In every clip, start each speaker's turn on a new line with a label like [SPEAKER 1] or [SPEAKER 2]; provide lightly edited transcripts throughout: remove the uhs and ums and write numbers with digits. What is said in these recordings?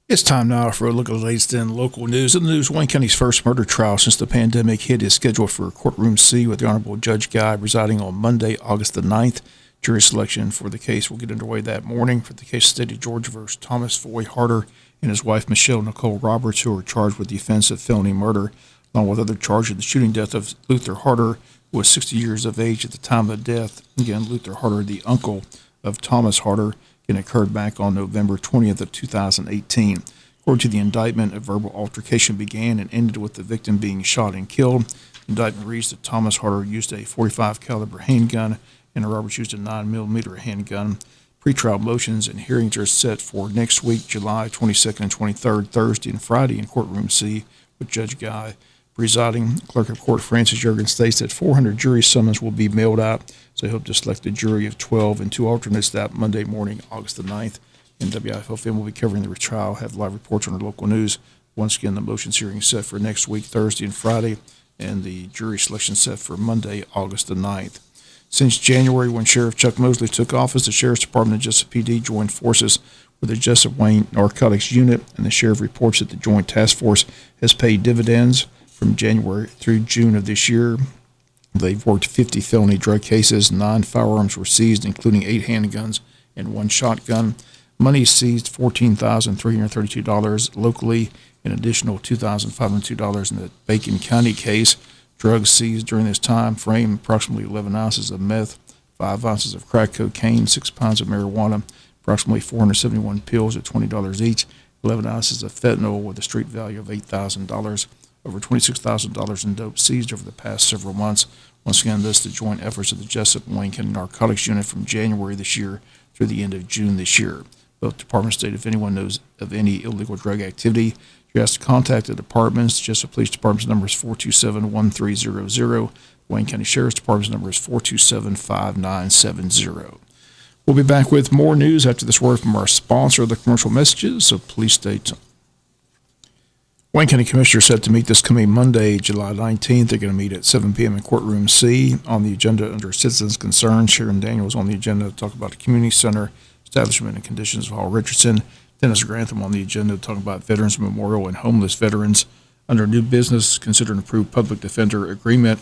[SPEAKER 1] It's time now for a look at the latest in local news. In the news, Wayne County's first murder trial since the pandemic hit is scheduled for Courtroom C with the Honorable Judge Guy presiding on Monday, August the 9th. Jury selection for the case will get underway that morning for the case of State of Georgia versus Thomas Foy Harder and his wife Michelle Nicole Roberts, who are charged with the offense of felony murder, along with other charges of the shooting death of Luther Harder, who was 60 years of age at the time of death. Again, Luther Harder, the uncle of Thomas Harder, and occurred back on November 20th of 2018. According to the indictment, a verbal altercation began and ended with the victim being shot and killed. The indictment reads that Thomas Harder used a .45 caliber handgun and Roberts used a 9mm handgun. Pretrial motions and hearings are set for next week, July 22nd and 23rd, Thursday and Friday in Courtroom C, with Judge Guy presiding. Clerk of Court Francis Juergen states that 400 jury summons will be mailed out, so he hopes to select a jury of 12 and 2 alternates that Monday morning, August the 9th. And WIFO will be covering the trial, have live reports on our local news. Once again, the motions hearing is set for next week, Thursday and Friday, and the jury selection set for Monday, August the 9th. Since January, when Sheriff Chuck Mosley took office, the Sheriff's Department and Jesup PD joined forces with the Jesup Wayne Narcotics Unit, and the Sheriff reports that the Joint Task Force has paid dividends. From January through June of this year, they've worked 50 felony drug cases. 9 firearms were seized, including 8 handguns and 1 shotgun. Money seized $14,332 locally, an additional $2,502 in the Bacon County case. Drugs seized during this time frame: approximately 11 ounces of meth, 5 ounces of crack cocaine, 6 pounds of marijuana, approximately 471 pills at $20 each, 11 ounces of fentanyl with a street value of $8,000. Over $26,000 in dope seized over the past several months. Once again, this is the joint efforts of the Jesup and Wayne County Narcotics Unit from January this year through the end of June this year. Both departments state if anyone knows of any illegal drug activity, you have to contact the departments. Jesup Police Department's number is 427-1300. Wayne County Sheriff's Department's number is 427-5970. We'll be back with more news after this word from our sponsor, the commercial messages, so please stay tuned. Wayne County Commissioners set to meet this coming Monday, July 19th. They're going to meet at 7 p.m. in Courtroom C. On the agenda under Citizens' Concerns, Sharon Daniels on the agenda to talk about the community center, establishment and conditions of Hall Richardson. Dennis Grantham on the agenda to talk about Veterans Memorial and homeless veterans. Under new business, consider an approved public defender agreement.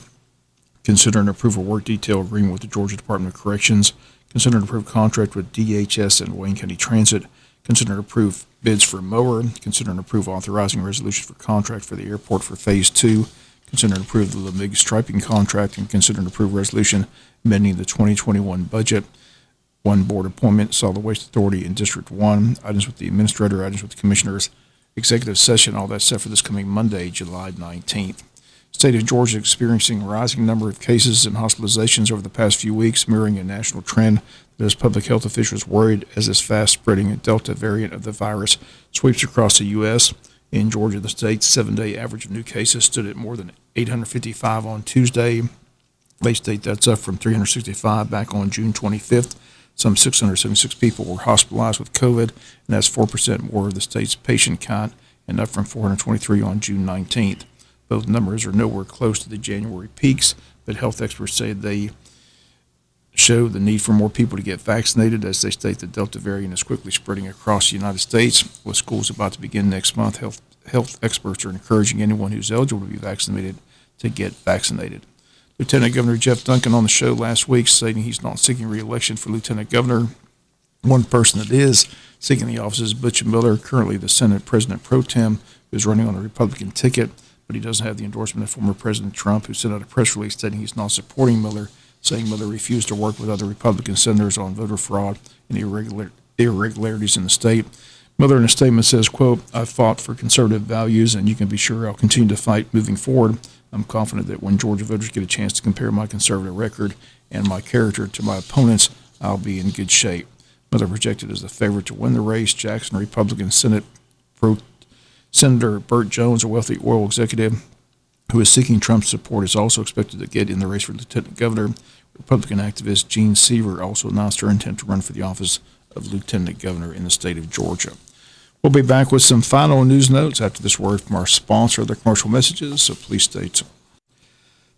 [SPEAKER 1] Consider an approved work detail agreement with the Georgia Department of Corrections. Consider an approved contract with DHS and Wayne County Transit. Consider an approved bids for mower. Consider an approved authorizing resolution for contract for the airport for Phase 2. Consider an approved the MIG striping contract, and consider an approved resolution amending the 2021 budget. 1 board appointment, Solid Waste Authority in District 1. Items with the administrator, items with the commissioners. Executive session, all that set for this coming Monday, July 19th. State of Georgia experiencing a rising number of cases and hospitalizations over the past few weeks, mirroring a national trend that has public health officials worried as this fast-spreading Delta variant of the virus sweeps across the U.S. In Georgia, the state's 7-day average of new cases stood at more than 855 on Tuesday. Late state, that's up from 365 back on June 25th. Some 676 people were hospitalized with COVID, and that's 4% more of the state's patient count, and up from 423 on June 19th. Both numbers are nowhere close to the January peaks, but health experts say they show the need for more people to get vaccinated, as they state the Delta variant is quickly spreading across the United States. With schools about to begin next month, health experts are encouraging anyone who's eligible to be vaccinated to get vaccinated. Lieutenant Governor Jeff Duncan on the show last week stating he's not seeking re-election for Lieutenant Governor. One person that is seeking the office is Butch Miller, currently the Senate President Pro Tem, who's running on a Republican ticket, but he doesn't have the endorsement of former President Trump, who sent out a press release stating he's not supporting Miller, saying Miller refused to work with other Republican senators on voter fraud and irregularities in the state. Miller in a statement says, quote, "I've fought for conservative values, and you can be sure I'll continue to fight moving forward. I'm confident that when Georgia voters get a chance to compare my conservative record and my character to my opponents, I'll be in good shape." Miller projected as the favorite to win the race. Jackson Republican Senator Burt Jones, a wealthy oil executive who is seeking Trump's support, is also expected to get in the race for Lieutenant Governor. Republican activist Jean Seaver also announced her intent to run for the office of Lieutenant Governor in the state of Georgia. We'll be back with some final news notes after this word from our sponsor, the commercial messages, so please stay tuned.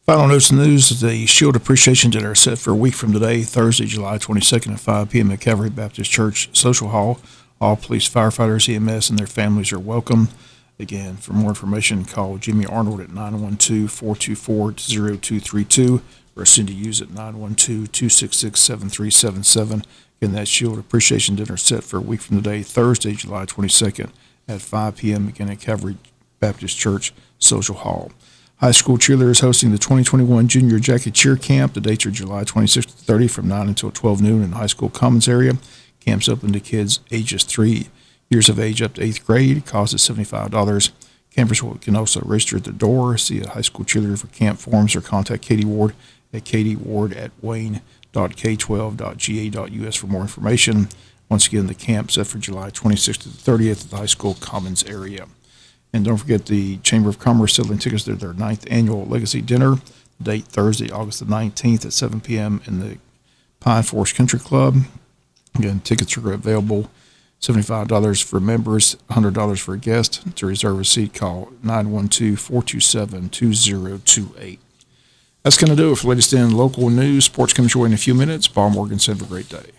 [SPEAKER 1] Final notes and news: the Shield Appreciation Dinner is set for a week from today, Thursday, July 22nd at 5 p.m. at Calvary Baptist Church Social Hall. All police, firefighters, EMS, and their families are welcome. Again, for more information, call Jimmy Arnold at 912-424-0232 or Cindy Hughes at 912-266-7377. Again, that Shield Appreciation Dinner set for a week from today, Thursday, July 22nd at 5 p.m. again at Calvary Baptist Church Social Hall. High school cheerleaders hosting the 2021 Junior Jacket Cheer Camp. The dates are July 26th to 30 from 9 until 12 noon in the high school commons area. Camp's open to kids ages 3 years of age up to 8th grade. Cost is $75. Campers can also register at the door, see a high school cheerleader for camp forms, or contact Katie Ward at katieward@wayne.k12.ga.us for more information. Once again, the camp set for July 26th to the 30th at the high school commons area. And don't forget the Chamber of Commerce selling tickets to their 9th annual Legacy Dinner. Date Thursday, August the 19th at 7 p.m. in the Pine Forest Country Club. Again, tickets are available, $75 for members, $100 for a guest. To reserve a seat, call 912-427-2028. That's going to do it for latest in local news. Sports comes your way in a few minutes. Paul Morgan said, have a great day.